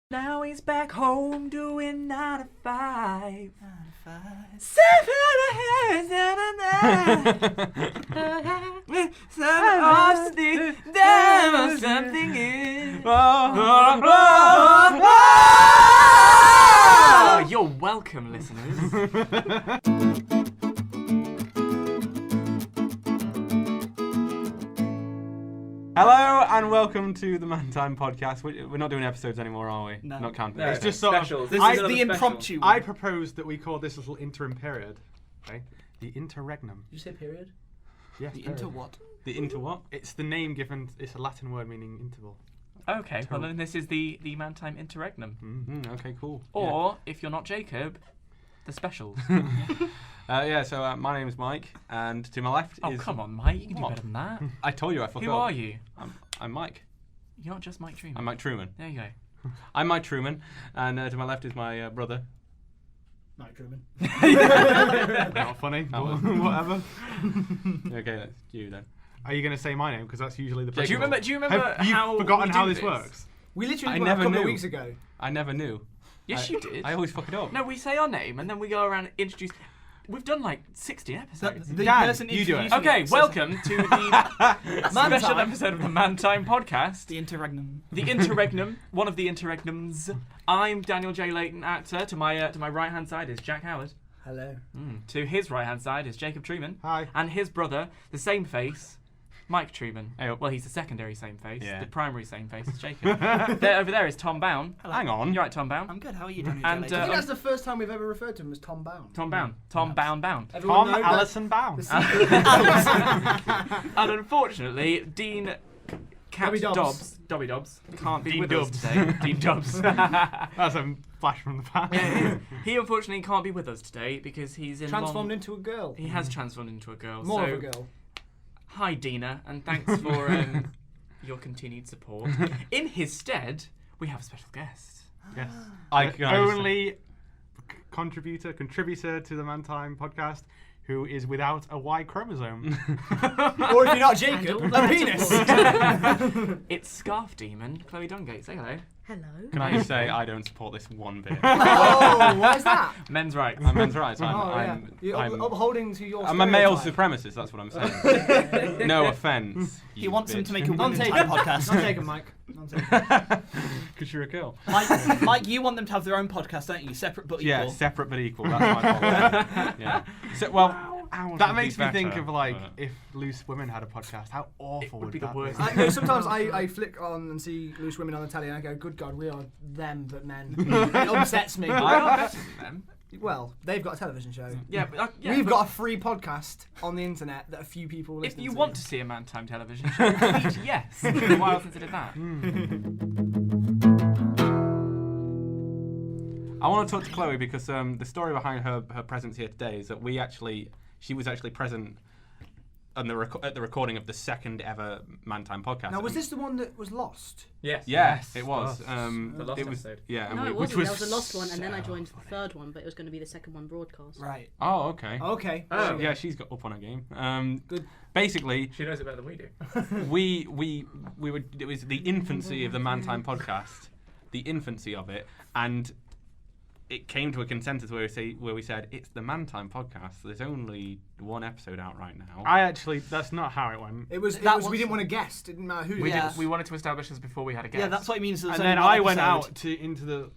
Now he's back home doing 9 to 5. 7 Some honesty, damn or something is. Oh, you're welcome, listeners. Hello and welcome to the Man Time podcast. We're not doing episodes anymore, are we? No. Not counting. No, It's okay. just sort Specials. of. This I, is the another impromptu I one. propose that we call this little interim period, okay, the Interregnum. Did you say period? Yes. The period. inter what? The inter what? It's the name given. It's a Latin word meaning interval. Okay, well then this is the Man Time Interregnum. Mm-hmm. Okay, cool. Or, if you're not Jacob, the specials. So my name is Mike, and to my left Oh, is. come on, Mike, you can do What? better than that. I told you I fucked Who up. are you? I'm Mike. You're not just Mike Trueman. I'm Mike Trueman. There you go. I'm Mike Trueman, and to my left is my brother. Mike Trueman. Not funny. Oh. Whatever. Okay, that's you then. Are you going to say my name? Because that's usually the. Do you remember Have you how forgotten we how do this works? We literally I went never a couple knew. of weeks ago. I never knew. Yes, you did. I always fuck it up. No, we say our name and then we go around and introduce. We've done like 60 episodes. The Dan, person you do it. introducing Okay, says- welcome to the Man special Time. episode of the Man Time podcast. The interregnum. The Interregnum, one of the Interregnums. I'm Daniel J. Layton, actor. To my right hand side is Jack Howard. Hello. To his right hand side is Jacob Trueman. Hi. And his brother, the same face, Mike Trueman. Hey. Well, he's the secondary same face. Yeah. The primary same face is Jacob. Over there is Tom Bown. Hang on. You're right, Tom Bown. I'm good. How are you doing? And, Layton? I think that's the first time we've ever referred to him as Tom Bown. Tom Bown. Tom Bown. Everyone Tom know that Allison Bown. And unfortunately, Dean Cat Dobby Dobbs. Dobby Dobbs, can't be Dean with Dobbs. us today. Dean Dobbs. That's a flash from the past. He unfortunately can't be with us today because he's in transformed into a girl. He has transformed into a girl. More so, of a girl. Hi, Dina, and thanks for your continued support. In his stead, we have a special guest. Yes. Like, only contributor to the Man Time podcast who is without a Y chromosome. Or if you're not Jacob, a penis. It's Scarf Demon, Chloe Dungate. Say hello. Hello. Can I just say I don't support this one bit? Oh, why is that? Men's rights. I'm men's rights. You're upholding to your I'm a male stereotype. supremacist, that's what I'm saying. No offence. He wants him to make a Not women's taken, type podcast. Not taken, Mike. Not taken. Because you're a girl. Mike, you want them to have their own podcast, don't you? Separate but equal. Yeah, separate but equal. That's my policy. Yeah. So, well, that makes me think of like if loose women had a podcast. How awful It would be the that worst. No, sometimes I flick on and see loose women on the telly and I go, good God, we are them but men. It upsets me. I are better than them. Well, they've got a television show. Yeah, but, We've but got a free podcast on the internet that a few people listen if you to. want to see a Man Time television show, tweet yes. It's been a while since I did that. I want to talk to Chloe because the story behind her presence here today is that she was actually present at the recording of the second ever Man Time podcast. Now, was this the one that was lost? Yes. Yes, it was. The lost it was. episode. Yeah, No, it which wasn't. was There was a lost one, and then I joined the third one, but it was going to be the second one broadcast. Right. Oh, okay. Okay. Oh. Yeah, she's got up on her game. Good. Basically, She knows it better than we do. we were. It was the infancy of the Man Time podcast, the infancy of it, and it came to a consensus where we said it's the Man Time podcast. There's only one episode out right now. That's not how it went. It was. We didn't want to guess. It didn't matter who. We it did. was. We wanted to establish this before we had a guest. Yeah, that's what it means. And then I went out into the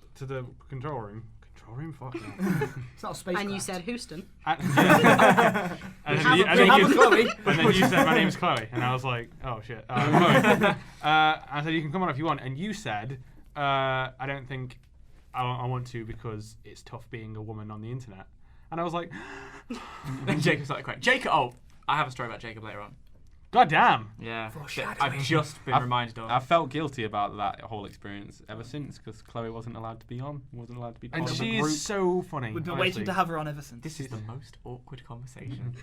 control room. Control room? Fuck no. It's not a space. And you said Houston. And then you said my name's Chloe, and I was like, oh shit. Chloe. I said you can come on if you want, and you said I don't think I want to because it's tough being a woman on the internet. And I was like, Then Jacob started crying. Jacob. Oh, I have a story about Jacob later on. God damn. Yeah. Foreshadowing. I've just been reminded of. I felt guilty about that whole experience ever since because Chloe wasn't allowed to be on. Wasn't allowed to be part And of the she group. is so funny. We've been honestly. waiting to have her on ever since. This is the most awkward conversation.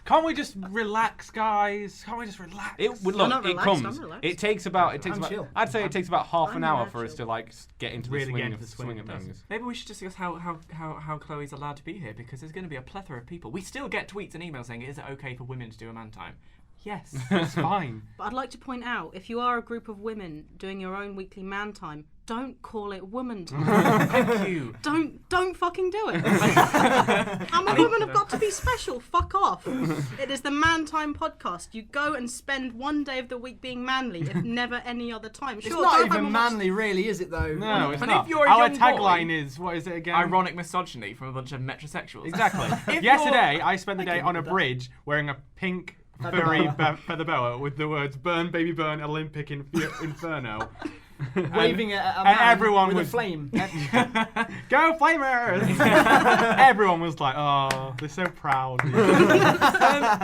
Can't we just relax, guys? Can't we just relax? It would I'm look. not It relaxed, comes. I'm relaxed. It takes about. I'm chill. I'd say it takes about half an I'm hour mad for us chill. to like get into Really the get swing into of the swing of things. Maybe we should discuss how Chloe's allowed to be here because there's going to be a plethora of people. We still get tweets and emails saying, "Is it okay for women to do a Man Time?" Yes. It's fine. But I'd like to point out, if you are a group of women doing your own weekly man time, don't call it woman time. Thank you. Don't fucking do it. I'm a woman, I've got to be special. Fuck off. It is the Man Time podcast. You go and spend one day of the week being manly, if never any other time. It's Sure, not go home even and watch- manly, really, is it though? No, it's And not. if you're a Our young tagline boy- is, what is it again? Ironic misogyny from a bunch of metrosexuals. Exactly. If Yesterday, I spent the day can on a live with that. bridge wearing a pink Feather furry boa. feather boa with the words "Burn, baby, burn, Olympic Inferno." Waving at a and man everyone with was a flame. Go Flamers! Everyone was like, "Oh, they're so proud."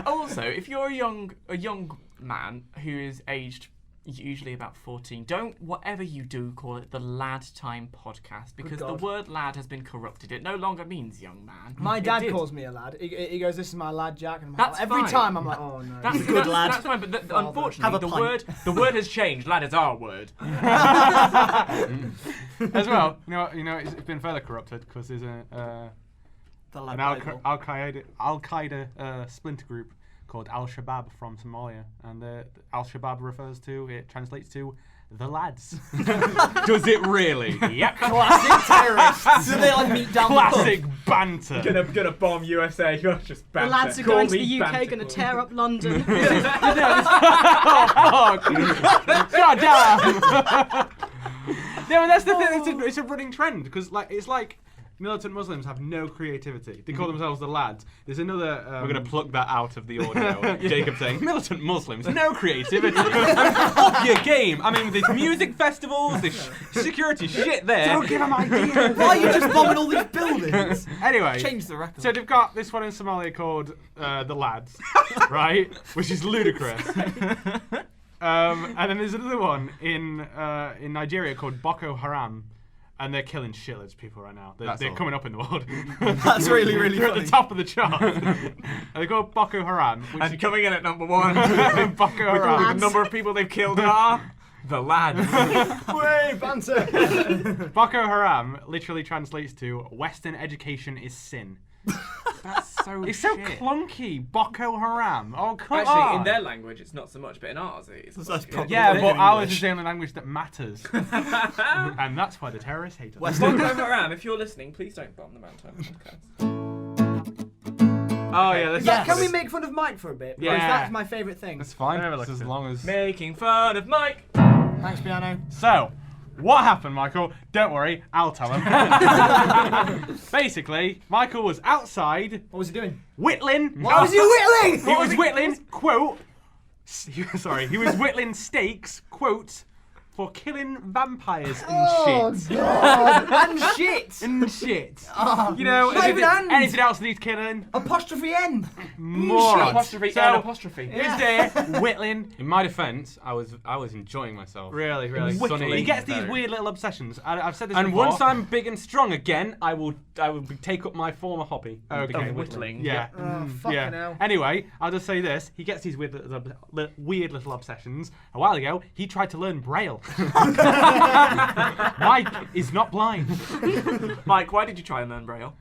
Also, if you're a young man who is aged usually about 14, don't, whatever you do, call it the Lad Time podcast, because the God. word lad has been corrupted. It no longer means young man. My It dad did. calls me a lad. He goes, "This is my lad, Jack." And I'm That's like, every fine. time I'm like, "Oh no." That's a good lad. That's fine, but Father. unfortunately, Have a the pint. word has changed. Lad is our word. As well, you know, it's been further corrupted because there's The an lad Bible. Al Qaeda splinter group called Al Shabaab from Somalia, and Al Shabaab it translates to the lads. Does it really? Yep. Classic terrorists. So they like meet down Classic banter. Gonna bomb USA. You're just The lads are going to the UK, going to tear up London. Oh fuck! God damn! No, and that's the thing. It's a running trend because it's like militant Muslims have no creativity. They call themselves the lads. There's another. We're going to pluck that out of the audio. Jacob saying, militant Muslims, no creativity. Off your game. I mean, there's music festivals, there's security shit there. Don't give them ideas. Why are you just bombing all these buildings? Anyway, Change the record. so they've got this one in Somalia called the lads, right? Which is ludicrous. And then there's another one in Nigeria called Boko Haram. And they're killing shitloads of people right now. They're all. coming up in the world. That's really, really They're at funny. the top of the chart. And they're called Boko Haram. Which And coming in at number one, Boko the Haram. number of people they've killed are the lads. Way banter. Boko Haram literally translates to Western education is sin. That's so It's so shit. clunky. Boko Haram. Oh, come Actually, on. in their language, it's not so much, but in ours, it is. That's probably Yeah, good but in ours English. is the only language that matters. And that's why the terrorists hate us. Western- Boko Haram, if you're listening, please don't bomb the Man Time podcast. Oh, yeah, that's Yeah, can we make fun of Mike for a bit? Because Yeah. that's my favourite thing. That's fine. Never Just looked as at it. long as. Making fun of Mike. Thanks, piano. So, what happened, Michael? Don't worry, I'll tell him. Basically, Michael was outside What was he doing? whittling. What was you whittling? He was whittling, quote. Sorry, he was whittling steaks, quote, for killing vampires and shit. God. And shit. And shit. Oh, You know, not even and. anything else needs killing? Apostrophe N. Morons. Apostrophe So, and apostrophe. he was there, whittling. In my defence, I was enjoying myself. Really, really. Whittling. He gets these Though. weird little obsessions. I've said this And before. once I'm big and strong again, I will take up my former hobby. and Okay. become Of whittling. Yeah. Oh, fucking Yeah. hell. Anyway, I'll just say this. He gets these weird little obsessions. A while ago, he tried to learn Braille. Mike is not blind. Mike, why did you try and learn Braille?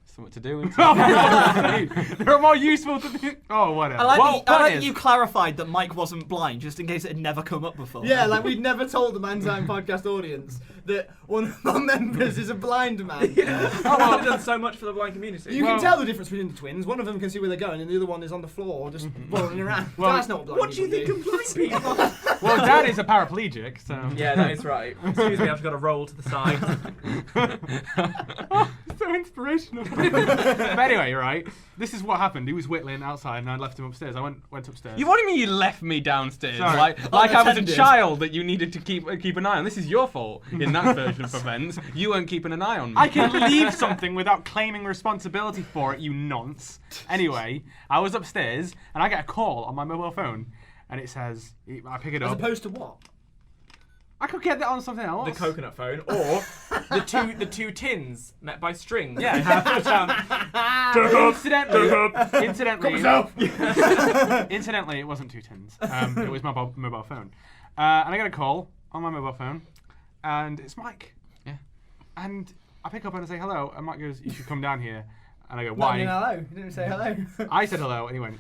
Something to do. With There are more useful to Oh, whatever. I like, Well, that, I point like is- that you clarified that Mike wasn't blind, just in case it had never come up before. Yeah, like we'd never told the Man Time podcast audience that one of our members is a blind man. Oh, well, I've done so much for the blind community. You Well- can tell the difference between the twins. One of them can see where they're going, and the other one is on the floor just rolling around. Well, That's not what blind What do you think people of blind people? Well, Dad is a paraplegic, so. Yeah, that is right. Excuse me, I've just got to roll to the side. So inspirational. But anyway, right, this is what happened. He was whittling outside, and I left him upstairs. I went upstairs. You what do you mean you left me downstairs? Sorry. Like I was a Unattended. child that you needed to keep an eye on. This is your fault in that version of events. You weren't keeping an eye on me. I can leave something without claiming responsibility for it, you nonce. Anyway, I was upstairs, and I get a call on my mobile phone, and it says, I pick it As up. opposed to what? I could get that on something else. The coconut phone, or the two tins met by strings. Yeah. Incidentally, it wasn't two tins. It was my mobile phone. And I get a call on my mobile phone, and it's Mike. Yeah. And I pick up and I say hello, and Mike goes, "You should come down here." And I go, Not why? even hello. You didn't say hello. I said hello, and he went,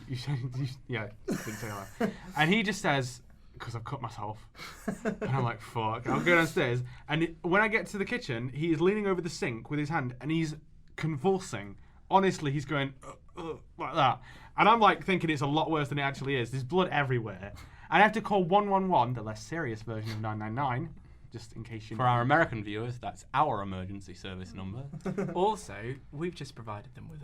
yeah, didn't say hello. And he just says, because I've cut myself. And I'm like, fuck. I'll go downstairs. And when I get to the kitchen, he is leaning over the sink with his hand, and he's convulsing. Honestly, he's going, like that. And I'm like thinking it's a lot worse than it actually is. There's blood everywhere. And I have to call 111, the less serious version of 999, just in case you know. For our American viewers, that's our emergency service number. Also, we've just provided them with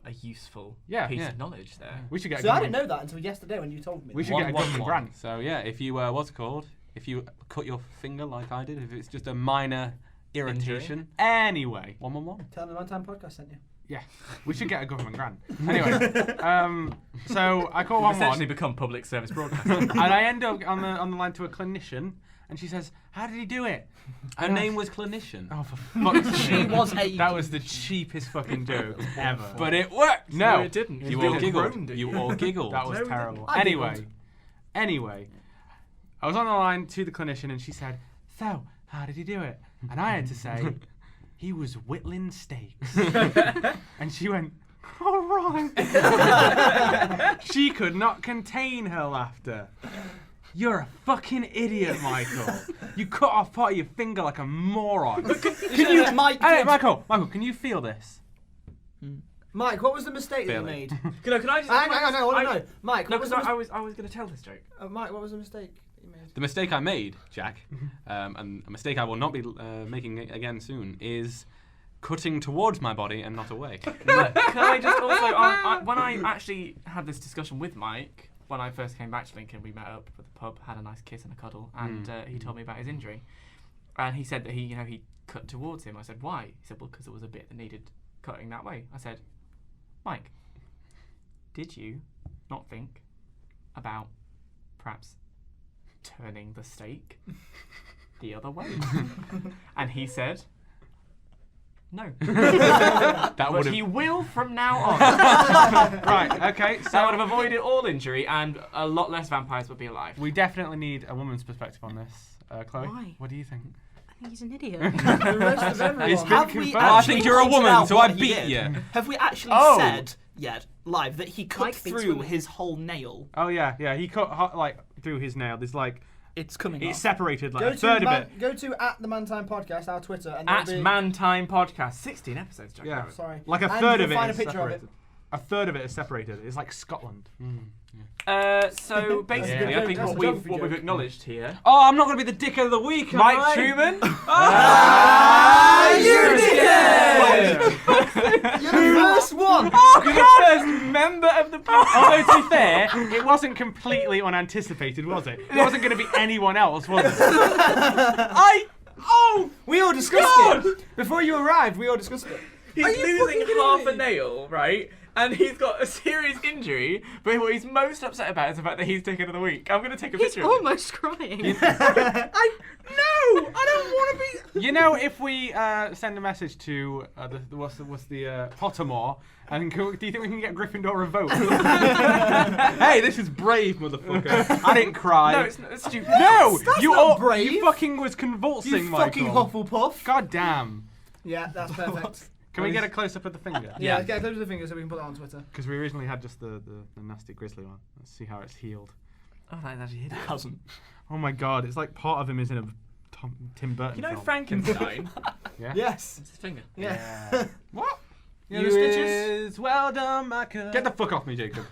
a useful piece of knowledge there. We should get So a I government, didn't know that until yesterday when you told me. we should get a government 111. grant. So yeah, if you what's it called? If you cut your finger like I did, if it's just a minor irritation, Anyway. 111. Tell them the one-time podcast sent you. Yeah, we should get a government grant. Anyway, so I call We've essentially 111, become public service broadcasting. and I end up on the line to a clinician, and she says, "How did he do it?" Her name was Clinician. Oh, for fuck's She sake! was a. That was the cheapest fucking joke ever. But it worked. No, it didn't. You It all did. giggled. Groaned at You all giggled. That was No, we terrible. didn't. I Anyway, I was on the line to the clinician, and she said, "So, how did he do it?" And I had to say, "He was whittling steaks." And she went, "All right." She could not contain her laughter. You're a fucking idiot, Michael. You cut off part of your finger like a moron. Can you, Mike? Hey, Michael, can you feel this? Mike, what was the mistake that you Feel it. made? Can I just? Hang on, I want to know. Mike, No, what was because the I was going to tell this joke. Mike, what was the mistake you made? The mistake I made, Jack, and a mistake I will not be making again soon, is cutting towards my body and not away. Can I just also, when I actually had this discussion with Mike, when I first came back to Lincoln, we met up at the pub, had a nice kiss and a cuddle, and he told me about his injury. And he said that he cut towards him. I said, why? He said, well, because there was a bit that needed cutting that way. I said, Mike, did you not think about perhaps turning the steak the other way? And he said, no. That But would he have. will from now on. Right, okay, That so would have avoided all injury, and a lot less vampires would be alive. we definitely need a woman's perspective on this. Chloe, Why? what do you think? I think he's an idiot. The rest of everyone. It's been Have we confirmed. Oh, I actually think you're a pointed woman, out so what I he beat did? you. Have we actually Oh. said yet live that he cut Mike thinks through women- his whole nail? Oh yeah, he cut like through his nail. There's like It's coming it's off. separated like Go a third of it. Go to @the Podcast, our Twitter, and At there'll be, Man Time Podcast, 16 episodes, Jack. Yeah. Barrett. Sorry. Like a And third you'll of it find is a picture of it. separated. A third of it is separated. It's like Scotland. So basically, Yeah. I think That's what a we've geography joke. acknowledged here. Oh, I'm not going to be the dick of the week, am Mike I? Trueman. you did it! You're the first one! You're the first member of the podcast. Although to be fair, it wasn't completely unanticipated, was it? It wasn't going to be anyone else, was it? We all discussed it! Before you arrived, we all discussed it. He's losing half a nail, right? And he's got a serious injury, but what he's most upset about is the fact that he's Dick of the Week. I'm going to take a He's picture of him. almost crying. No, I don't want to be... You know, if we send a message to what's the Pottermore, and do you think we can get Gryffindor a vote? Hey, this is brave, motherfucker. I didn't cry. No, it's stupid. No, That's you not all brave. you fucking was convulsing, You Michael. fucking Hufflepuff. God damn. Yeah, that's perfect. Can we get a close up of the finger? Yeah, let's get close to the finger so we can put that on Twitter. Because we originally had just the nasty grizzly one. Let's see how it's healed. Oh, that's actually hideous. Hasn't. Oh my god, it's like part of him is in a Tim Burton You know film. Frankenstein? Yeah. Yes. It's his finger. Yeah. What? You know the stitches? is well done, Michael. Get the fuck off me, Jacob.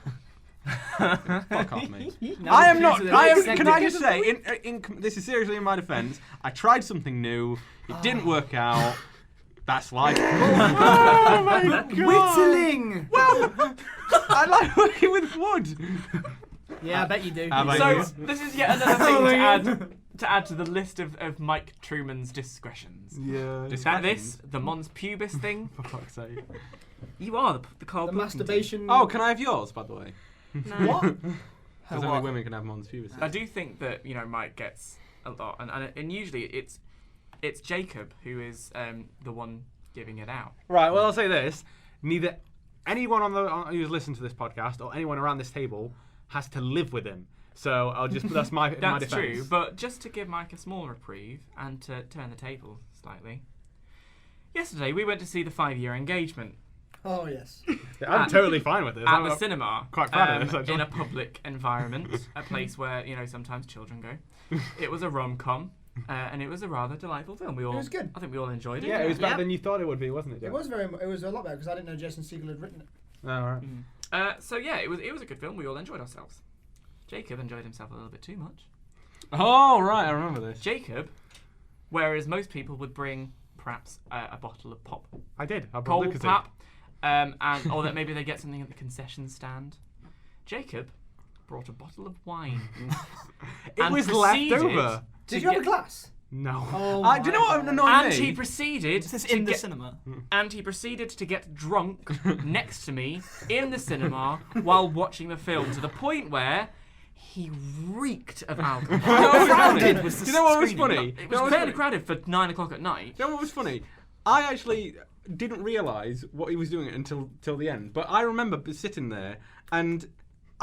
Fuck off me. Now I am we're not. to the I am. next Can I segment. just say, this is seriously in my defence. I tried something new. It didn't work out. That's life. Oh my god. Whittling! Well, I like working with wood. Yeah, I bet you do. How about So, you? this is yet another thing to add to the list of Mike Trueman's discretions. Yeah. Is that this, the Mons Pubis thing? For fuck's sake. You are the Carl The Pilkington. masturbation. Oh, can I have yours, by the way? No. What? Because only women can have mons pubis. I do think that Mike gets a lot, and usually it's Jacob who is the one giving it out. Right, well, I'll say this. Neither anyone who's listened to this podcast or anyone around this table has to live with him. So I'll just, that's my That's defense. true, but just to give Mike a small reprieve and to turn the table slightly. Yesterday we went to see the 5-year engagement. Oh yes. I'm totally fine with this. At I'm the cinema, quite proud of this, actually. in a public environment, a place where sometimes children go. It was a rom-com, and it was a rather delightful film. It was good. I think we all enjoyed it. Yeah, it was better Yep. than you thought it would be, wasn't it? It was it was a lot better because I didn't know Jason Segel had written it. Oh, right. So yeah, it was a good film. We all enjoyed ourselves. Jacob enjoyed himself a little bit too much. Oh, right, I remember this. Jacob, whereas most people would bring perhaps a bottle of pop, I did. I brought cold Lucas pop, or that maybe they get something at the concession stand. Jacob brought a bottle of wine. It and was left proceeded over. to Did you have a get- glass? No. Oh, Do you know what annoyed And me? he proceeded This is to in the get, cinema. and he proceeded to get drunk next to me in the cinema while watching the film, to the point where he reeked of alcohol. How crowded was the Do you know what was screening? funny? It was fairly crowded for 9 o'clock at night. You know what was funny? I actually didn't realise what he was doing until the end. But I remember sitting there and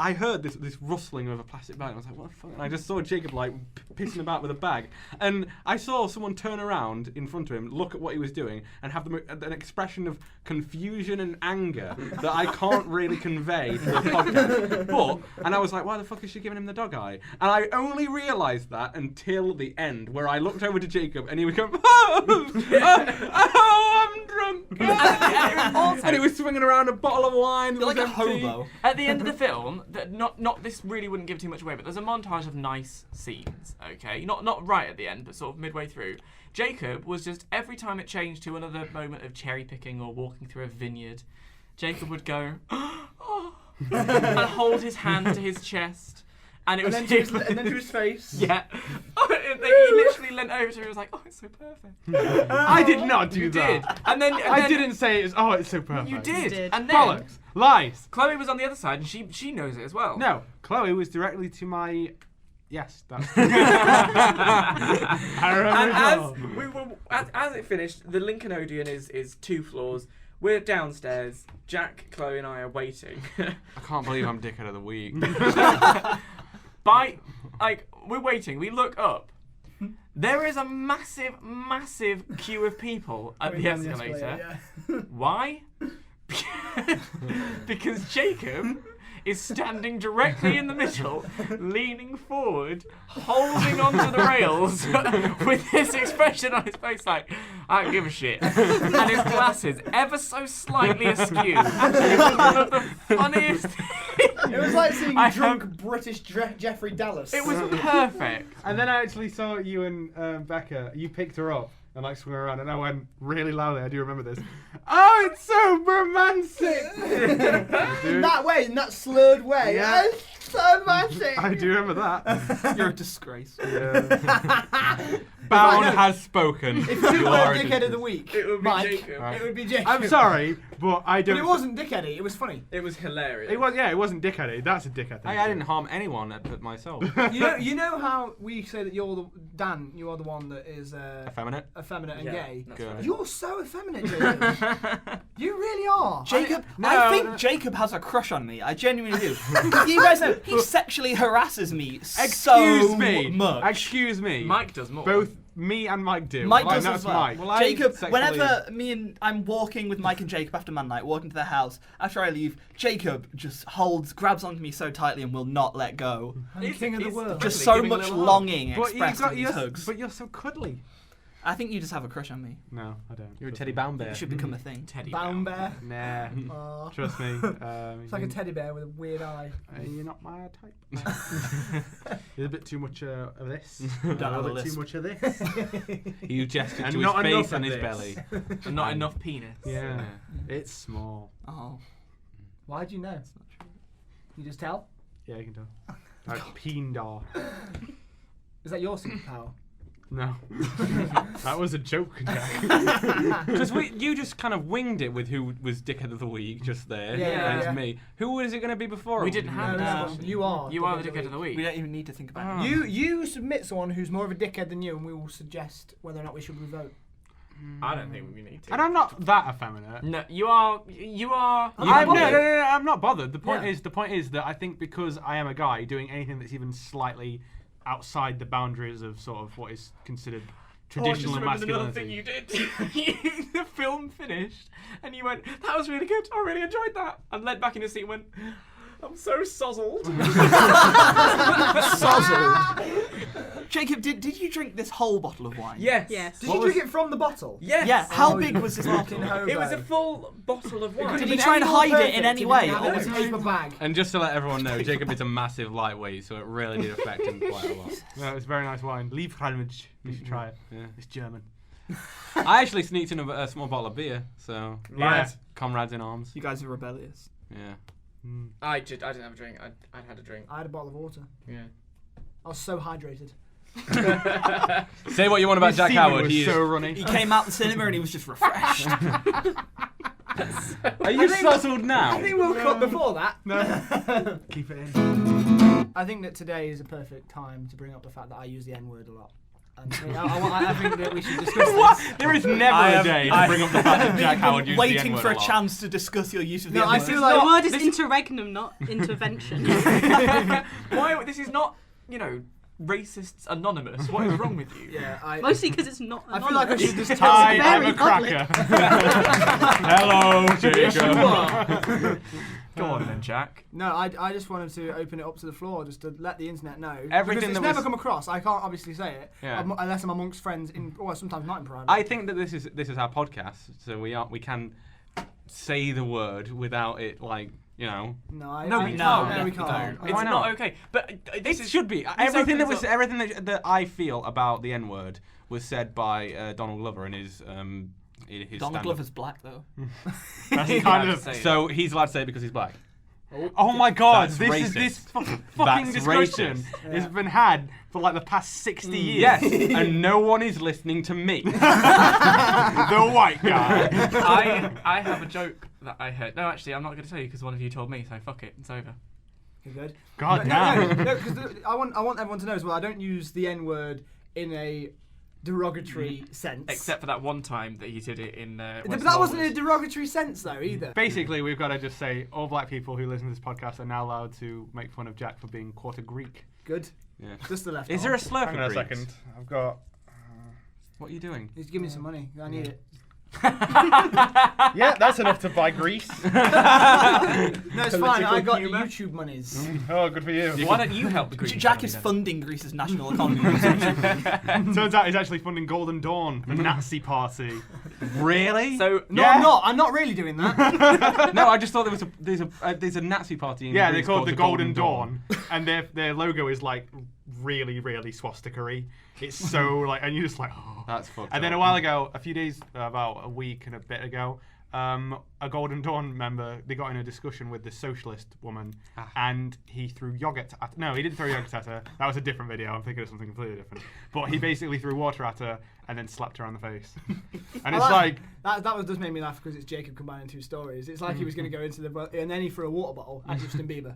I heard this rustling of a plastic bag. And I was like, what the fuck? And I just saw Jacob like pissing about with a bag. And I saw someone turn around in front of him, look at what he was doing, and have an expression of confusion and anger that I can't really convey to the podcast. And I was like, why the fuck is she giving him the dog eye? And I only realised that until the end, where I looked over to Jacob and he was going, oh, I'm drunk. And he was swinging around a bottle of wine. that You're like was a empty. hobo. At the end of the film, not this really wouldn't give too much away, but there's a montage of nice scenes. Okay, not right at the end, but sort of midway through. Jacob was just every time it changed to another moment of cherry picking or walking through a vineyard, Jacob would go and hold his hand to his chest, and it was And then to his face. yeah. He literally leant over to me and was like, "Oh, it's so perfect." I did not do You that. did, and then I didn't say it's so perfect. You did, did. and then Bollocks. Lies. Chloe was on the other side, and she knows it as well. No, Chloe was directly to my. Yes, that's. I remember it all. As it finished, the Lincoln Odeon is 2 floors. We're downstairs. Jack, Chloe, and I are waiting. I can't believe I'm dickhead of the week. We're waiting. We look up. There is a massive, massive queue of people at the Going down escalator. yeah. Why? Because Jacob is standing directly in the middle, leaning forward, holding onto the rails with this expression on his face like, I don't give a shit. And his glasses ever so slightly askew. And it was one of the funniest things. It was like seeing I drunk have- British Jeffrey Dallas. It was perfect. And then I actually saw you and Becca. You picked her up and like swung her around, and I went really loudly. I do remember this. Oh, it's so romantic. in that way, in that slurred way. Yeah. It's so romantic. I do remember that. You're a disgrace. Yeah. Bown no. has spoken. If you You were are a dickhead of the week, It would be Mike, Jacob. it would be Jacob. I'm sorry, but I don't. But it wasn't dickheady. It was funny. It was hilarious. It was. Yeah, it wasn't dickheady. That's a dickhead thing. I didn't harm anyone but myself. You know how we say that you're Dan. You are the one that is Effeminate. effeminate and Yeah, gay. that's Good. right. You're so effeminate, Jacob. You really are. Jacob, No, I think no. Jacob has a crush on me. I genuinely do. You guys know he sexually harasses me Excuse so me. much. Excuse me. Mike does more. Both me and Mike do. Mike and does that's as well. Mike. Well, I Jacob, sexually- whenever I'm walking with Mike and Jacob after Man Night, walking to their house, after I leave, Jacob just grabs onto me so tightly and will not let go. I'm king of the world. Just Really so giving a much little hug. longing But expressed in these you're, hugs. but you're so cuddly. I think you just have a crush on me. No, I don't. You're a teddy Bown bear. It should become a thing. Teddy Bound bear. Nah. Aw. Trust me. It's like a teddy bear with a weird eye. You're not my type. There's a bit too much of this. Don't a have a little bit too lisp. much of this. You gestured And to his not enough face and of his this. belly. And not enough penis. Yeah. It's small. Oh, Why do you know? You just tell? Yeah, you can tell. Like Peendar. Is that your superpower? No. That was a joke, Jack. Because you just kind of winged it with who was dickhead of the week just there. Yeah, and it's yeah. me. Who was it going to be before? We didn't have No, that. you are. You are the dickhead of the week. we don't even need to think about Oh. it. You submit someone who's more of a dickhead than you, and we will suggest whether or not we should revote. I don't think we need to. And I'm not that effeminate. No, you are. You are. I'm, no, bothered. no, I'm not bothered. The point Yeah. is that I think because I am a guy doing anything that's even slightly outside the boundaries of sort of what is considered traditional masculinity. did. The film film finished, and you went, "That was really good. I really enjoyed that," and leant back in your seat and went, "I'm so sozzled." Sozzled. Jacob, did you drink this whole bottle of wine? Yes. Yes. Did you drink it from the bottle? Yes. Yeah. How Oh, big was this fucking bottle? hobo. It was a full bottle of wine. Did Could've he been try and any more hide it perfect in any if way, didn't have or it was in a it- paper bag? And just to let everyone know, Jacob is a massive lightweight, so it really did affect him quite a lot. No, it's very nice wine. Liebfraumilch. You should try it. Yeah. It's German. I actually sneaked in a small bottle of beer, so Yeah. comrades in arms. You guys are rebellious. Yeah. I didn't have a drink. I had a drink. I had a bottle of water. Yeah. I was so hydrated. Say what you want about His Jack semen Howard. was He so is. runny. He came out the cinema and he was just refreshed. Are you sozzled now? I think we'll cut before that. No. Keep it in. I think that today is a perfect time to bring up the fact that I use the N-word a lot. And I think that we should discuss this. There is never a day to bring up the fact that Jack Howard used the Waiting N-word for a lot. chance to discuss your use of the No, I N-word. feel The like word is interregnum, not intervention. Why? This is not, Racists Anonymous. What is wrong with you? yeah, Mostly because it's not. I feel like I should anonymous. just Hi, It's I'm very a cracker. Hello, Jacob. Go on then, Jack. No, I just wanted to open it up to the floor just to let the internet know. Everything because it's that never was- come across. I can't obviously say it Yeah. unless I'm amongst friends or sometimes not in private. I think that this is our podcast, so we can say the word without it No, we can't. no, we no. can't. It's Why not not? okay. But this It is, should be. this Everything opens up- everything that I feel about the N-word was said by Donald Glover in his Donald stand-up. Glover's black though. That's He's kind allowed of. to say So he's allowed to say it because he's black. Oh my God! That's This racist. is this fucking That's discussion racist. has been had for like the past 60 years. Yes, and no one is listening to me. The white guy. I have a joke that I heard. No, actually, I'm not going to tell you because one of you told me. So fuck it. It's over. Okay, good. God No, damn. because I want everyone to know as well. I don't use the N-word in a derogatory sense. Except for that one time that he did it in. But that wasn't in a derogatory sense though either. Basically, we've got to just say all black people who listen to this podcast are now allowed to make fun of Jack for being quarter Greek. Good. Yeah. Just the left. Is there a arm. slur Hang for on a Greeks? second. I've got. What are you doing? Just give me some money. I need it. Yeah, that's enough to buy Greece. No, it's fine. I Political got humour. YouTube monies. Oh, good for you. Why don't you help the Greek Jack economy is then? funding Greece's national economy. Turns out he's actually funding Golden Dawn, the Nazi party. Really? So No, Yeah. I'm not. I'm not really doing that. no, I just thought there's a Nazi party in Yeah, Greece they're called the Golden Dawn. Dawn, and their logo is like really, really swastika-y. It's so like, and you're just like, oh. That's fucked And then up. a while ago, a few days, about a week and a bit ago, a Golden Dawn member, they got in a discussion with the socialist woman, and he threw yogurt at. No, he didn't throw yogurt at her. That was a different video. I'm thinking of something completely different. But he basically threw water at her and then slapped her on the face. And it's like, that does make me laugh because it's Jacob combining two stories. It's like he was going to go into the and then he threw a water bottle at Justin Bieber.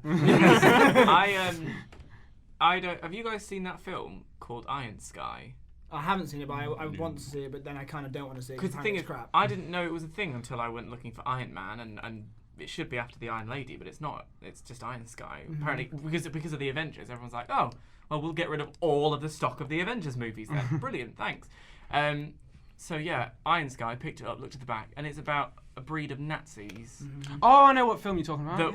I don't. Have you guys seen that film called Iron Sky? I haven't seen it, but I want to see it. But then I kind of don't want to see it Because the thing is, it's crap. I didn't know it was a thing until I went looking for Iron Man, and it should be after the Iron Lady, but it's not. It's just Iron Sky. Apparently, because of the Avengers, everyone's like, oh, well, we'll get rid of all of the stock of the Avengers movies then. Brilliant, thanks. So yeah, Iron Sky, picked it up, looked at the back, and it's about a breed of Nazis Oh, I know what film you're talking about.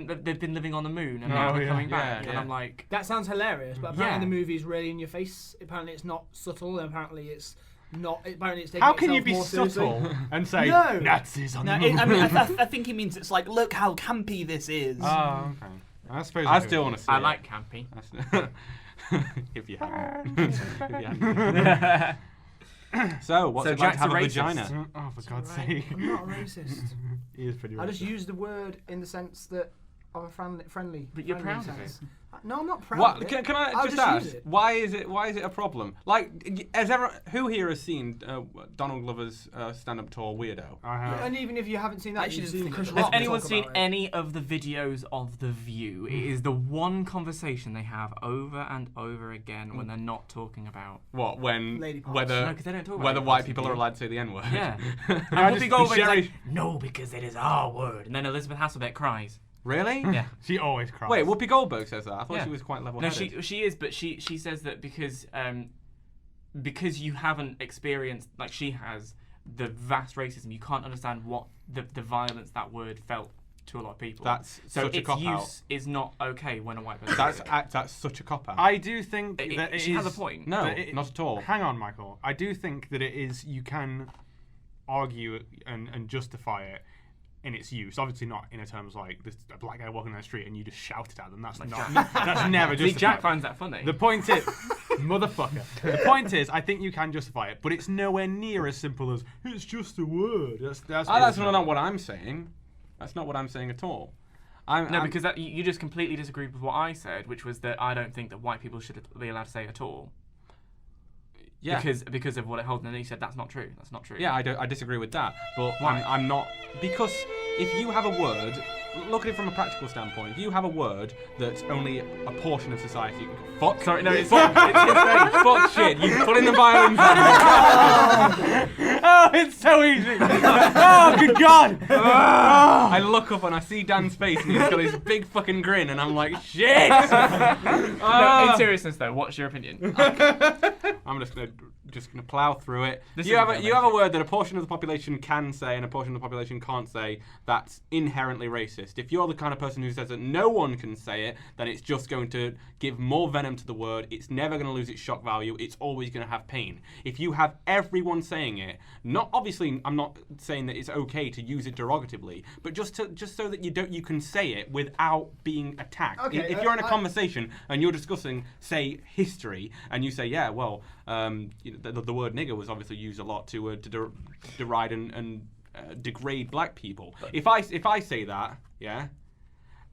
that they've been living on the moon and Oh, now they're yeah. coming back, Yeah, and yeah. I'm like, That sounds hilarious, but apparently Yeah. the movie's really in your face. Apparently it's not subtle, and apparently it's not. Apparently it's taking how can you itself be more seriously. subtle and say No. Nazis on No, the moon? I mean, I think he means it's like, look how campy this is. Oh, okay. I suppose I still want to see I it. like campy. if you haven't. If you haven't. So, what's So it like to Jack's have a a racist. vagina? Oh, for God's Right. sake. I'm not a racist. He is pretty racist. I just use the word in the sense that of a friendly. But you're friendly proud of sense. No, I'm not proud What, of it. can I I'll just use ask? it. Why is it a problem? Like, who here has seen Donald Glover's stand-up tour Weirdo? I have. And even if you haven't seen that, Actually, you've didn't seen think Chris of Has that. Rock anyone talk seen about it. any of the videos of The View? It is the one conversation they have over and over again when they're not talking about. What, when Lady parts. No, whether 'cause they don't talk about whether lady white parts in people The are View. allowed to say the N-word? Yeah. And I Whoopi just- Goldberg's Sherry- like, no, because it is our word. And then Elizabeth Hasselbeck cries. Really? Yeah. She always cries. Wait, Whoopi Goldberg says that. I thought Yeah. she was quite No, level-headed. she is, but she says that because you haven't experienced, like she has, the vast racism. You can't understand what the violence that word felt to a lot of people. That's so such a its cop-out. use is not okay when a white person. That's such a cop out. I do think that it she is. has a point. No, that not at all. Hang on, Michael. I do think that it is. You can argue and justify it in its use. Obviously, not in a terms like this, a black guy walking down the street and you just shout it at them. That's Like not. Jack. That's never See, justified. Jack finds that funny. The point is, motherfucker. The point is, I think you can justify it, but it's nowhere near as simple as it's just a word. That's not what I'm saying. That's not what I'm saying at all. Because you just completely disagreed with what I said, which was that I don't think that white people should be allowed to say it at all. Yeah. Because of what it holds, and then you said that's not true. That's not true. Yeah, I disagree with that. But Why? I'm not, because if you have a word, look at it from a practical standpoint. If you have a word that's only a portion of society, fuck. Sorry, no, it's fuck, fuck shit. You put in the violins. Oh, it's so easy. Oh, good God. I look up and I see Dan's face and he's got his big fucking grin and I'm like, shit. No, in seriousness though, what's your opinion? I'm just gonna plow through it. This You isn't have gonna a word that a portion of the population can say and a portion of the population can't say. That's inherently racist. If you're the kind of person who says that no one can say it, then it's just going to give more venom to the word. It's never going to lose its shock value. It's always going to have pain. If you have everyone saying it, not obviously, I'm not saying that it's okay to use it derogatively, but just so that you can say it without being attacked. Okay, If you're in a conversation and you're discussing, say, history, and you say, yeah, well, the word nigger was obviously used a lot to deride and degrade black people. If I say that, yeah,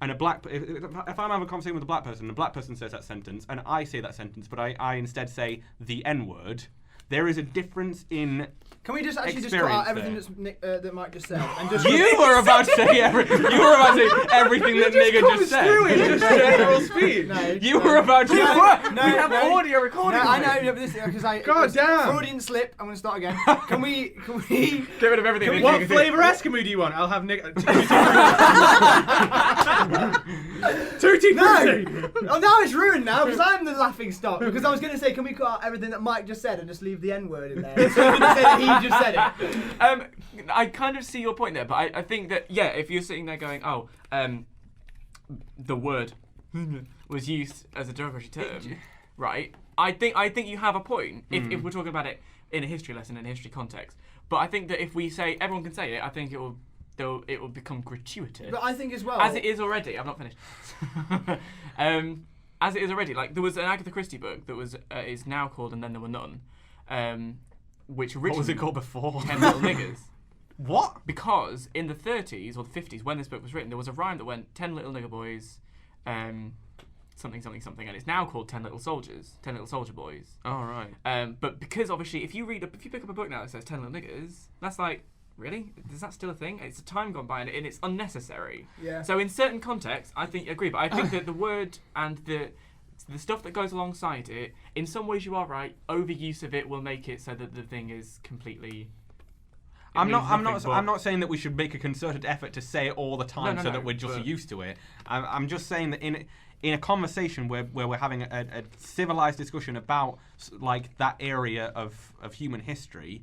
and if I'm having a conversation with a black person, and a black person says that sentence, and I say that sentence, but I instead say the N-word, there is a difference in. Can we just actually just cut out everything that Mike just said? And just You were about to say everything that nigger just said. Just general speech. No, You were about to. We have audio recording. No, I know, but this because I. God damn. Freudian slip. I'm gonna start again. Can we? Get rid of everything. What flavour Eskimo do you want? I'll have Tutti No! Frutti. Oh, now it's ruined now because I'm the laughing stock. Because I was going to say, can we cut out everything that Mike just said and just leave the N-word in there? So you can say that he just said it. I kind of see your point there, but I think that, yeah, if you're sitting there going, the word was used as a derogatory term, right? I think you have a point if we're talking about it in a history lesson, in a history context. But I think that if we say everyone can say it, I think it will become gratuitous. But I think as well... As it is already. I'm not finished. As it is already. Like, there was an Agatha Christie book that was is now called And Then There Were None, which originally... What was it called before? 10 Little Niggers. What? Because in the 30s or the 50s, when this book was written, there was a rhyme that went 10 little nigger boys, something, something, something, and it's now called 10 Little Soldiers, 10 Little Soldier Boys. Oh, right. But because obviously, if you pick up a book now that says 10 Little Niggers, that's like, really? Is that still a thing? It's a time gone by and it's unnecessary. Yeah. So in certain contexts, I think you agree, but I think that the word and the stuff that goes alongside it, in some ways you are right, overuse of it will make it so that the thing is completely... I'm not saying that we should make a concerted effort to say it all the time that we're just used to it. I'm just saying that in a conversation where we're having a civilized discussion about like that area of human history,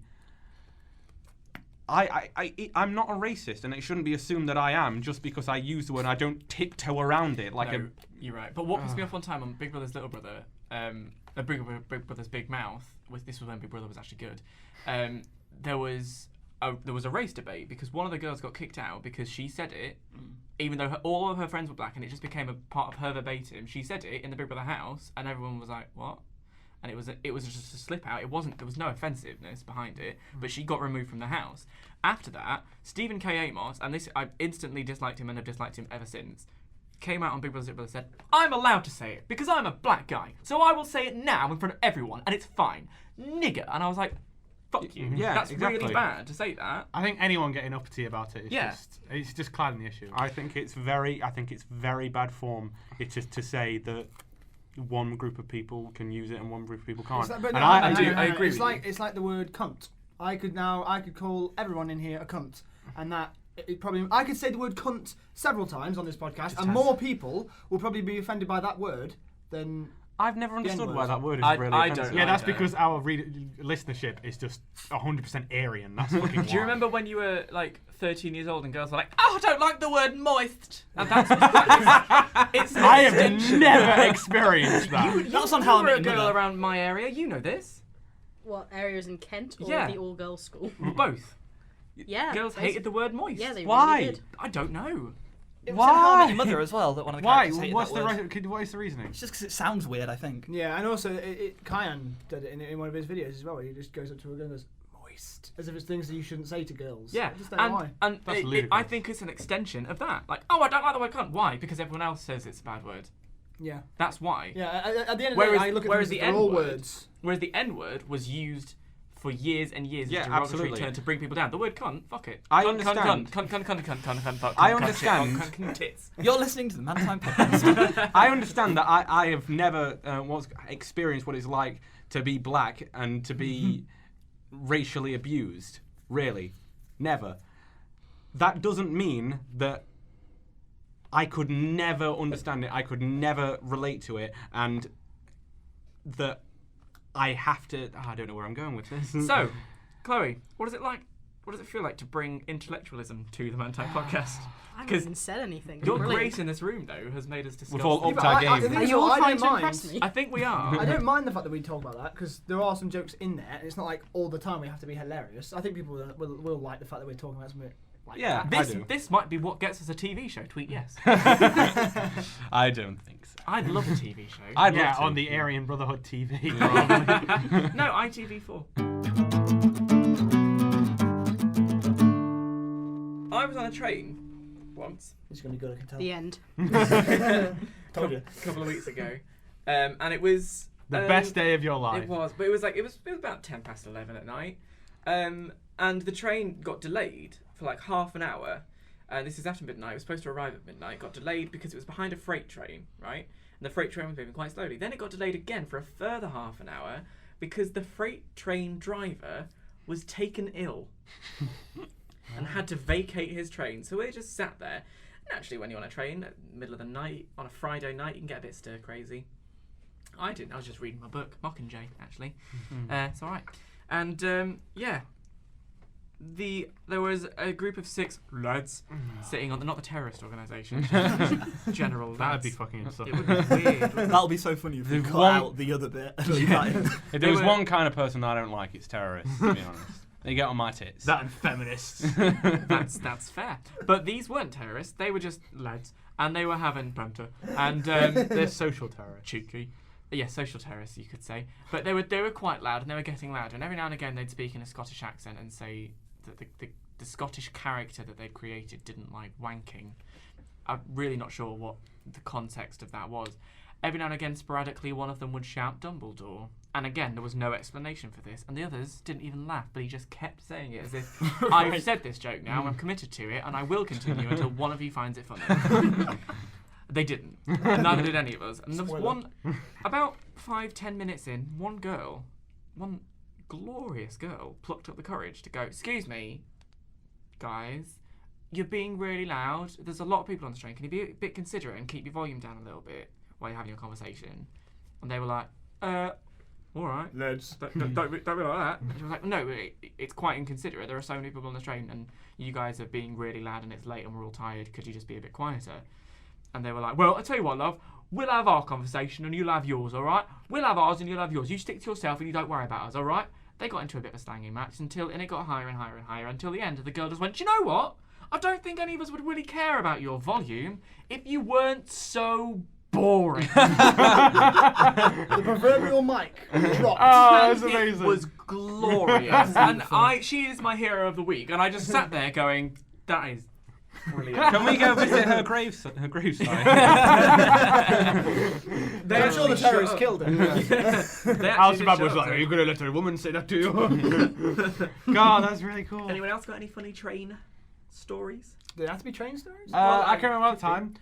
I'm not a racist, and it shouldn't be assumed that I am just because I use the word and I don't tiptoe around it like no, you're right. But what pissed me off one time on Big Brother's Little Brother, Big Brother's Big Mouth, this was when Big Brother was actually good. There was a race debate because one of the girls got kicked out because she said it, even though all of her friends were black, and it just became a part of her verbatim. She said it in the Big Brother house, and everyone was like, "What?" And it was just a slip out. There was no offensiveness behind it, but she got removed from the house. After that, Stephen K. Amos, and this I instantly disliked him and have disliked him ever since, came out on Big Brother's Little Brother and said, "I'm allowed to say it because I'm a black guy, so I will say it now in front of everyone, and it's fine, nigger." And I was like, fuck you. Yeah, that's exactly. really bad to say that. I think anyone getting uppity about it is Yeah. it's just clouding the issue. I think it's very bad form to say that one group of people can use it and one group of people can't. I agree It's with like it's like the word cunt. I could call everyone in here a cunt, and that it probably I could say the word cunt several times on this podcast, and more people will probably be offended by that word than I've never understood N-word. why that word is I really don't offensive. Yeah, like that's that. because our listenership is just 100% Aryan. That's fucking Do you why. remember when you were like 13 years old and girls were like, "Oh, I don't like the word moist," and that's it's an I have extension. never experienced that. That was on How I You Met were a Your girl Mother. around my area. You know this. What, areas in Kent or Yeah. the all-girls school? Both. Yeah. Girls those- hated the word moist. Yeah, they Why? really did. I don't know. It was in How I Met Why? Your Mother as well that one of the Why? characters hated What's that the word. what is the reasoning? It's just because it sounds weird, I think. Yeah, and also Kyan did it in one of his videos as well. Where he just goes up to a girl and goes moist, as if it's things that you shouldn't say to girls. Yeah, I just don't know why. and That's I ludicrous. think it's an extension of that. Like, oh, I don't like the word cunt. Why? Because everyone else says it's a bad word. Yeah, That's why. yeah. At the end of the Whereas- day, I look at whereas them the as they're all N-word- words. Whereas the N word was used for years and years Yeah, as a derogatory absolutely. term to bring people down. The word cunt, fuck it. I Cunt, understand. Cunt, fuck, I cunt, shit, understand. cunt, tits. You're listening to the Man Time podcast. I understand that I have never experienced what it's like to be black and to be racially abused. Really. Never. That doesn't mean that I could never understand it, I could never relate to it, and that I have to... I don't know where I'm going with this. So, Chloe, what does it like? What does it feel like to bring intellectualism to the Man Time podcast? I haven't 'Cause even said anything. Your Brilliant. grace in this room, though, has made us discuss. We've all the- upped our I game. think Are it's you all I trying don't to impress mind. me? I think we are. I don't mind the fact that we talk about that because there are some jokes in there, and it's not like all the time we have to be hilarious. I think people will like the fact that we're talking about something like Yeah, that. I This do. this might be what gets us a TV show. Tweet yes. I don't think so. I'd love a TV show. I'd Yeah, love to. on the Aryan Brotherhood TV. Probably. No, ITV4. I was on a train once It's going to be good, I can tell. The end. Told you. a couple of weeks ago, and it was The best day of your life. It was, but it was about 11:10 at night, and the train got delayed for like half an hour. And this is after midnight. It was supposed to arrive at midnight. Got delayed because it was behind a freight train, right? And the freight train was moving quite slowly. Then it got delayed again for a further half an hour because the freight train driver was taken ill and had to vacate his train. So we just sat there. Naturally, when you're on a train at the middle of the night on a Friday night, you can get a bit stir crazy. I didn't. I was just reading my book, Mockingjay, actually. It's all right. And yeah, there was a group of 6 lads sitting on not the terrorist organisation, general lads. That'd be fucking It insane. would be weird. wouldn't it? That'll be so funny if you There's cut one- out the other bit. and leave that in. If there was were- one kind of person I don't like, it's terrorists, to be honest. They get on my tits. That and feminists. That's fair. But these weren't terrorists. They were just lads, and they were having banter. And They're social terrorists. cheeky. Yeah, social terrorists, you could say. But they were quite loud, and they were getting louder. And every now and again, they'd speak in a Scottish accent and say that the Scottish character that they'd created didn't like wanking. I'm really not sure what the context of that was. Every now and again, sporadically, one of them would shout Dumbledore. And again, there was no explanation for this. And the others didn't even laugh, but he just kept saying it as if, I've said this joke now, I'm committed to it, and I will continue until one of you finds it funny. They didn't. Neither did any of us. And there was one, about 5-10 minutes in, one glorious girl, plucked up the courage to go, "Excuse me, guys, you're being really loud. There's a lot of people on the train. Can you be a bit considerate and keep your volume down a little bit while you're having your conversation?" And they were like, all right. Lads. Don't be like that. And she was like, no, it's quite inconsiderate. There are so many people on the train and you guys are being really loud and it's late and we're all tired. Could you just be a bit quieter? And they were like, well, I'll tell you what, love. We'll have our conversation and you'll have yours, all right? We'll have ours and you'll have yours. You stick to yourself and you don't worry about us, all right? They got into a bit of a slanging match and it got higher and higher and higher until the end. The girl just went, "Do you know what? I don't think any of us would really care about your volume if you weren't so boring." The proverbial mic dropped. Oh, that's And amazing. It was glorious. And she is my hero of the week. And I just sat there going, that is brilliant. Can we go visit her gravesite? I'm sure the terrorists killed her. Al-Shabaab was like, "Are you going to let a woman say that to you?" God, that's really cool. Anyone else got any funny train stories? Did it have to be train stories? I can't remember the time.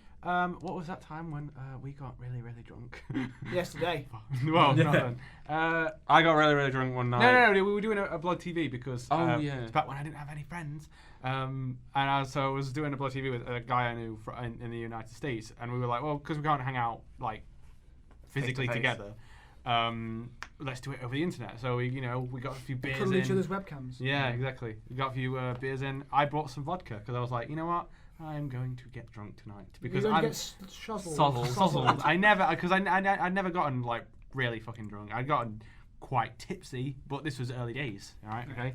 What was that time when we got really, really drunk? Yesterday. Well, not then. I got really, really drunk one night. No, we were doing a Blood TV because yeah. it's back when I didn't have any friends. So I was doing a Blood TV with a guy I knew in the United States, and we were like, well, because we can't hang out like physically Face-to-face. together. Let's do it over the internet. So we got a few beers Cuddle in. each other's webcams. Yeah, exactly. We got a few beers in. I brought some vodka because I was like, you know what? I'm going to get drunk tonight because You're going I'm to get sozzled. sozzled. I never, because I'd never gotten like really fucking drunk. I'd gotten quite tipsy, but this was early days. All right, okay.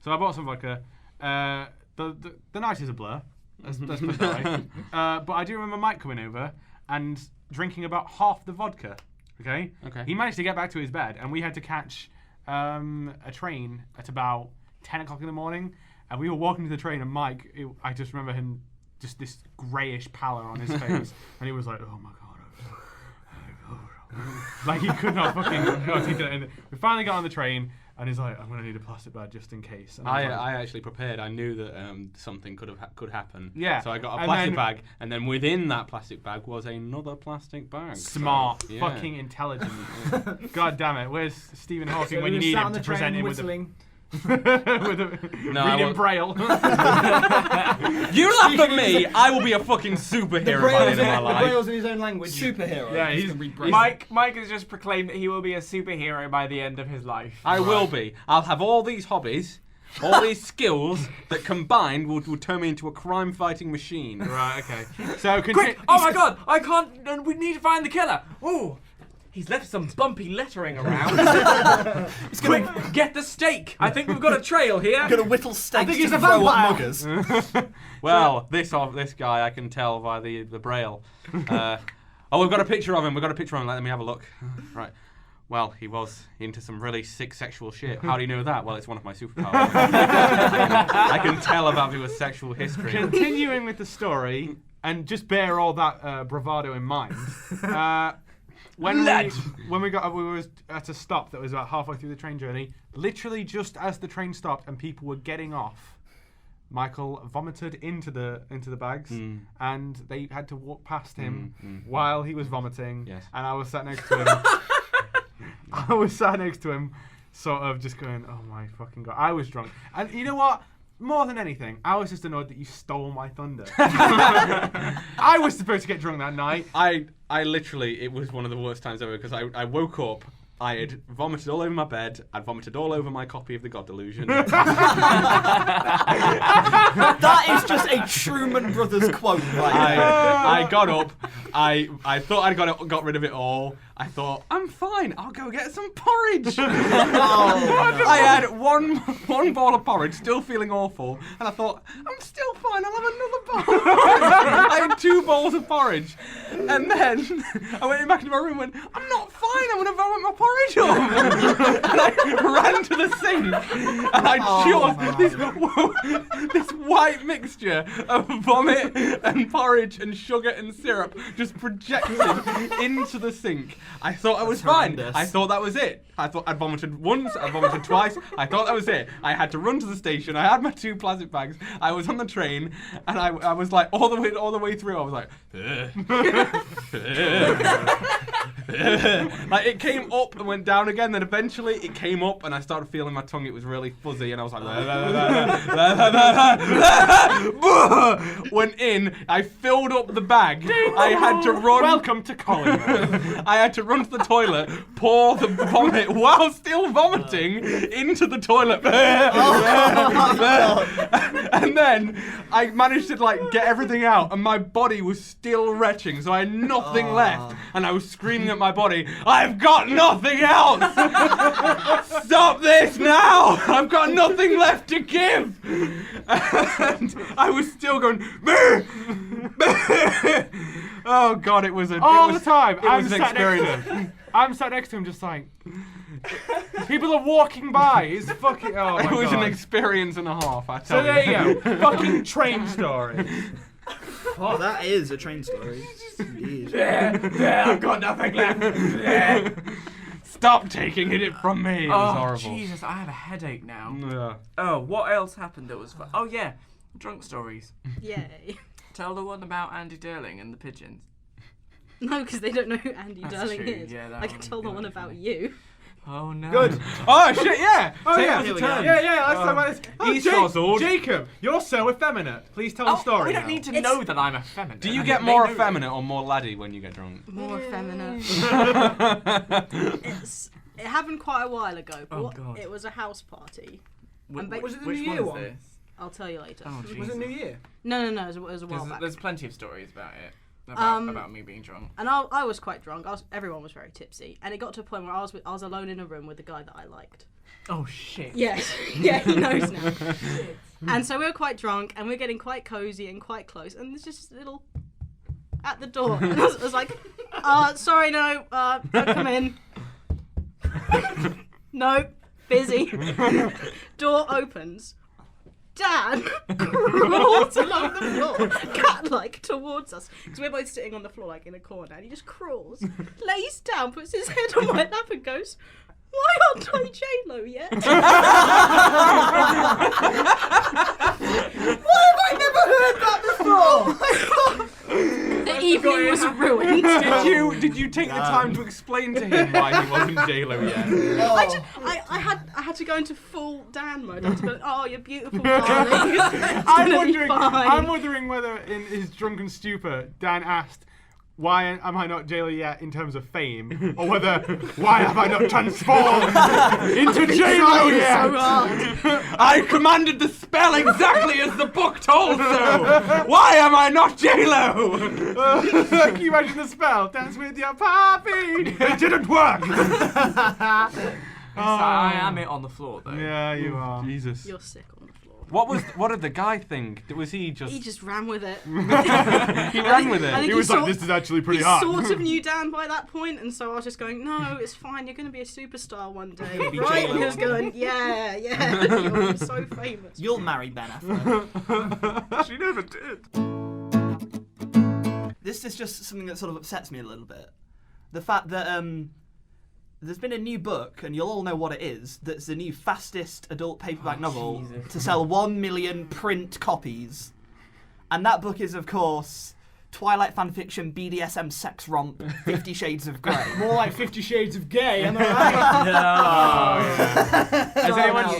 So I bought some vodka. The night is a blur. Let's put it that way. But I do remember Mike coming over and drinking about half the vodka. Okay. Okay. He managed to get back to his bed, and we had to catch a train at about 10 o'clock in the morning. And we were walking to the train, and Mike, I just remember him, just this greyish pallor on his face, and he was like, "Oh my god." Like he could not fucking articulate. We finally got on the train, and he's like, "I'm gonna need a plastic bag just in case." And I actually prepared. I knew that something could happen. Yeah. So I got a And plastic then- bag, and then within that plastic bag was another plastic bag. smart, Yeah. fucking intelligent. God damn it! Where's Stephen Hawking So when we you were need sat him on the to train present him whistling. with a No, I reading won't- braille? You laugh at me, I will be a fucking superhero by the end of my The life. Braille's in his own language. Superhero. Yeah, he's- gonna read braille. Mike has just proclaimed that he will be a superhero by the end of his life. I will be. I'll have all these hobbies, all these skills that combined will turn me into a crime-fighting machine. Right. Okay. So Quick! Oh my god! I can't. We need to find the killer. Oh, he's left some bumpy lettering around. Quick! Get the stake. I think we've got a trail here. I'm gonna whittle stakes think to he's a throw at vampire. muggers. Well, this guy I can tell by the braille. Oh, we've got a picture of him. Let me have a look. Right. Well, he was into some really sick sexual shit. How do you know that? Well, it's one of my superpowers. I can tell about people's sexual history. Continuing with the story, and just bear all that bravado in mind. When we were at a stop that was about halfway through the train journey, literally just as the train stopped and people were getting off, Michael vomited into the bags, and they had to walk past him while he was vomiting. Yes. And I was sat next to him. Sort of just going, "Oh my fucking god!" I was drunk, and you know what? More than anything, I was just annoyed that you stole my thunder. I was supposed to get drunk that night. I literally, it was one of the worst times ever because I woke up, I had vomited all over my bed, I'd vomited all over my copy of The God Delusion. That is just a Trueman Brothers quote right there. I got up, I thought I'd got rid of it all. I thought, I'm fine, I'll go get some porridge. I had one bowl of porridge, still feeling awful, and I thought, I'm still fine, I'll have another bowl. I had 2 bowls of porridge, and then I went back into my room and went, I'm not fine, I'm going to vomit my porridge up. And I ran to the sink, and I just, this white mixture of vomit and porridge and sugar and syrup just projected into the sink. I thought I was fine. horrendous. I thought that was it. I thought I'd vomited once, I vomited twice. I thought that was it. I had to run to the station. I had my 2 plastic bags. I was on the train, and I was like all the way through. I was like, like it came up and went down again. Then eventually it came up, and I started feeling my tongue. It was really fuzzy, and I was like, went in. I filled up the bag. I had to run. Welcome to college. I had to run to the toilet, pour the vomit while still vomiting into the toilet. And then I managed to get everything out, and my body was still retching, so I had nothing left. And I was screaming at my body, I've got nothing else! Stop this now! I've got nothing left to give! And I was still going, oh god, it was a All the time. It was an experience. I'm sat next to him, just like people are walking by. It's fucking. Oh my It was god. an experience and a half, I tell So you. there you go. Fucking train story. Oh, that is a train story. Indeed. Yeah, I've got nothing left. Yeah. Stop taking it from me. It was Oh, horrible. Jesus, I have a headache now. Yeah. Oh, what else happened that was fun? Oh, yeah, drunk stories. Yay. Tell the one about Andy Durling and the pigeons. No, because they don't know who Andy That's Darling true, is. yeah, that I can one tell the would be one really about funny. you. Oh no. Good. Oh shit! Yeah. Oh Take yeah. us Here a we turn. go. Yeah, let's talk about this. Esau's Jacob, you're so effeminate. Please tell the story. We don't need to know that I'm effeminate. Do you I get mean, more they know effeminate or more laddie when you get drunk? More effeminate. It happened quite a while ago. But Oh, God. it was a house party. Was it the Which New one Year is one? this? I'll tell you later. Oh, Was it Jesus. New Year? No, it was a while back. There's plenty of stories about it. Um, About me being drunk. And I was quite drunk. Everyone was very tipsy, and it got to a point where I was alone in a room with the guy that I liked. Oh shit. Yes, yeah, he knows now. And so we were quite drunk, and we were getting quite cozy and quite close, and there's just a little at the door. And I was like, sorry, no, don't come in. No, busy. Door opens. Dan crawls along the floor, cat-like, towards us. Because we're both sitting on the floor, like, in a corner. And he just crawls, lays down, puts his head on my lap and goes, "Why aren't I J-Lo yet?" Why have I never heard that before? The evening was ruined. Did you take the time to explain to him why he wasn't J-Lo yet? I had to go into full Dan mode. I had to go, "Oh, you're beautiful, darling." I'm wondering whether in his drunken stupor, Dan asked, "Why am I not J-Lo yet in terms of fame?" Or whether, "Why have I not transformed into J-Lo yet?" So hard. I commanded the spell exactly as the book told so. Why am I not J-Lo? Can you imagine the spell? Dance with your puppy. It didn't work. I am it on the floor though. Yeah, you are. Jesus. You're sick on the floor. What did the guy think? Was he just? He just ran with it. He ran with I it. think He was like, sort- "This is actually pretty he hard." sort of knew Dan by that point, and so I was just going, "No, it's fine. You're going to be a superstar one day, be right?" J-Lo And he was one day. going, "Yeah, you're so famous." You'll marry Ben Affleck. She never did. This is just something that sort of upsets me a little bit. The fact that there's been a new book, and you'll all know what it is, that's the new fastest adult paperback novel Jesus. to sell 1 million print copies. And that book is, of course, Twilight fanfiction, BDSM sex romp, 50 Shades of Grey. More like 50 Shades of Gay, am I right? Has anyone out.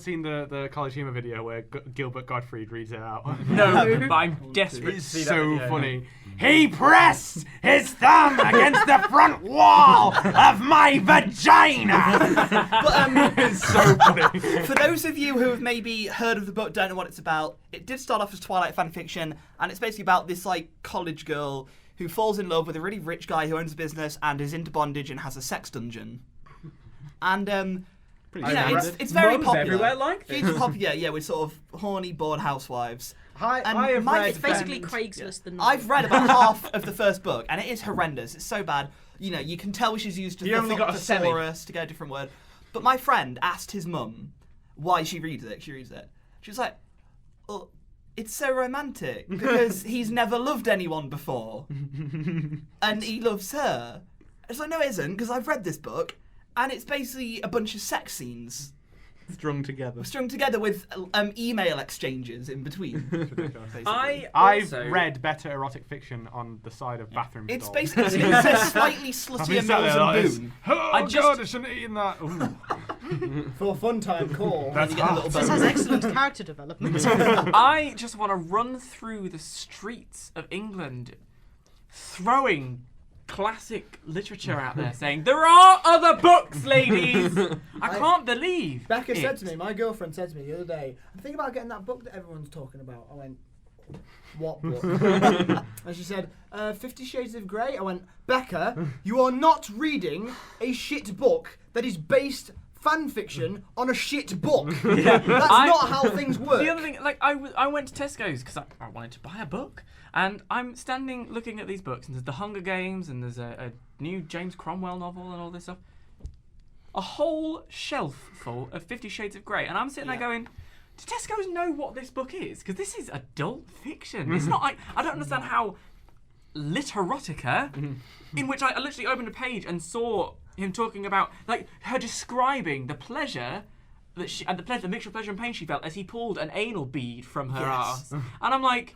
seen the the College Humor video where Gilbert Gottfried reads it out? No, but I'm desperate to It's see that so video. funny. He pressed his thumb against the front wall of my vagina. But It's so funny. for those of you who have maybe heard of the book, don't know what it's about, it did start off as Twilight fanfiction, and it's basically about this like college girl who falls in love with a really rich guy who owns a business and is into bondage and has a sex dungeon. And it's very Mums popular. everywhere like this. Hugely popular, yeah, with sort of horny, bored housewives. I And have my- read It's basically And- Craigslist. The I've read about half of the first book, and it is horrendous. It's so bad. You know, you can tell she's used You only got a semi. thesaurus to get a different word. But my friend asked his mum why she reads it. She reads it. She was like, "Oh, it's so romantic because he's never loved anyone before, and he loves her." It's like, no, it isn't, because I've read this book, and it's basically a bunch of sex scenes Strung together. strung together with email exchanges in between. basically. I've also- read better erotic fiction on the side of bathroom It's stalls. basically it's a slightly I've sluttier been sat Mills there like and this. Boone. Oh I just- God, I shouldn't have eaten that. Ooh. for a fun time call. That's You get a little hot. This has excellent character development. I just want to run through the streets of England, throwing classic literature out there, saying there are other books, ladies. I can't believe. Becca it. said to me, my girlfriend said to me the other day, I'm thinking about getting that book that everyone's talking about. I went, what book? And she said, 50 Shades of Grey. I went, Becca, you are not reading a shit book that is based fan fiction on a shit book. That's not how things work. The other thing, like, I went to Tesco's because I wanted to buy a book, and I'm standing looking at these books, and there's The Hunger Games, and there's a new James Cromwell novel, and all this stuff. A whole shelf full of 50 Shades of Grey, and I'm sitting there going, do Tesco's know what this book is? Because this is adult fiction. It's not like, I don't understand how literotica, in which I literally opened a page and saw him talking about, like, her describing the pleasure that she, and the mixture of pleasure and pain she felt as he pulled an anal bead from her Yes. ass. And I'm like,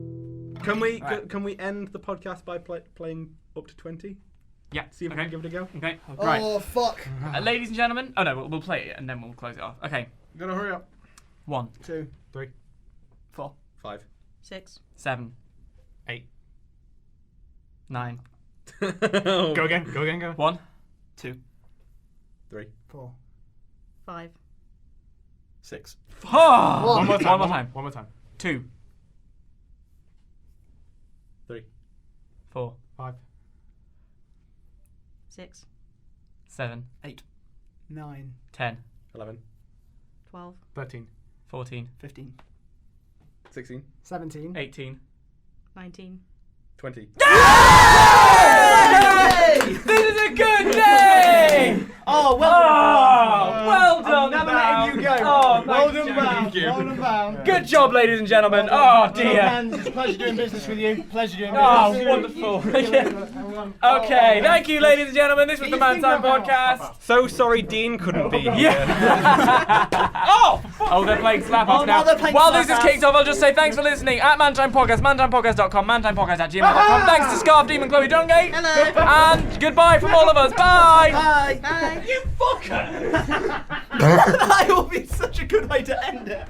Can we Right. can we end the podcast by playing up to 20? Yeah. See if we okay. can give it a go. Okay. Right. Oh fuck. Ladies and gentlemen. Oh no, we'll play it and then we'll close it off. Okay. Gotta hurry up. 1, 2, 3, 4, 5. 6. 7, 8. 9. Go again. Go again. Go. 1, 2, 3. 4. 5. 6. Oh! One more time. One more time. One more time. 2, 3. 4, 5. 6. 7, 8. 9. 10, 11. 12. 13. 14, 15. 16. 17. 18. 19. 20. This is a good day! Oh, well Oh, well done, Never Bown. letting you go. Oh, well thanks, done, Jack. Bown. Thank you. Well done, Bown. Good job, ladies and gentlemen. Oh, dear. Hands, it's a pleasure doing business with you. Pleasure doing Oh, business. wonderful. Okay, thank you, ladies and gentlemen. This was the Man Time Podcast. So sorry Dean couldn't be here. Yeah. Oh, they're playing Slap Off Oh, now. now they're playing While Slap this is Off. kicked off, I'll just say thanks for listening at Mantime Podcast, mantimepodcast.com, mantimepodcast@gmail.com. Thanks to Scarf Demon Chloe Dungate. Hello. And goodbye from all of us. Bye. Bye. Bye. You fucker! That will be such a good way to end it.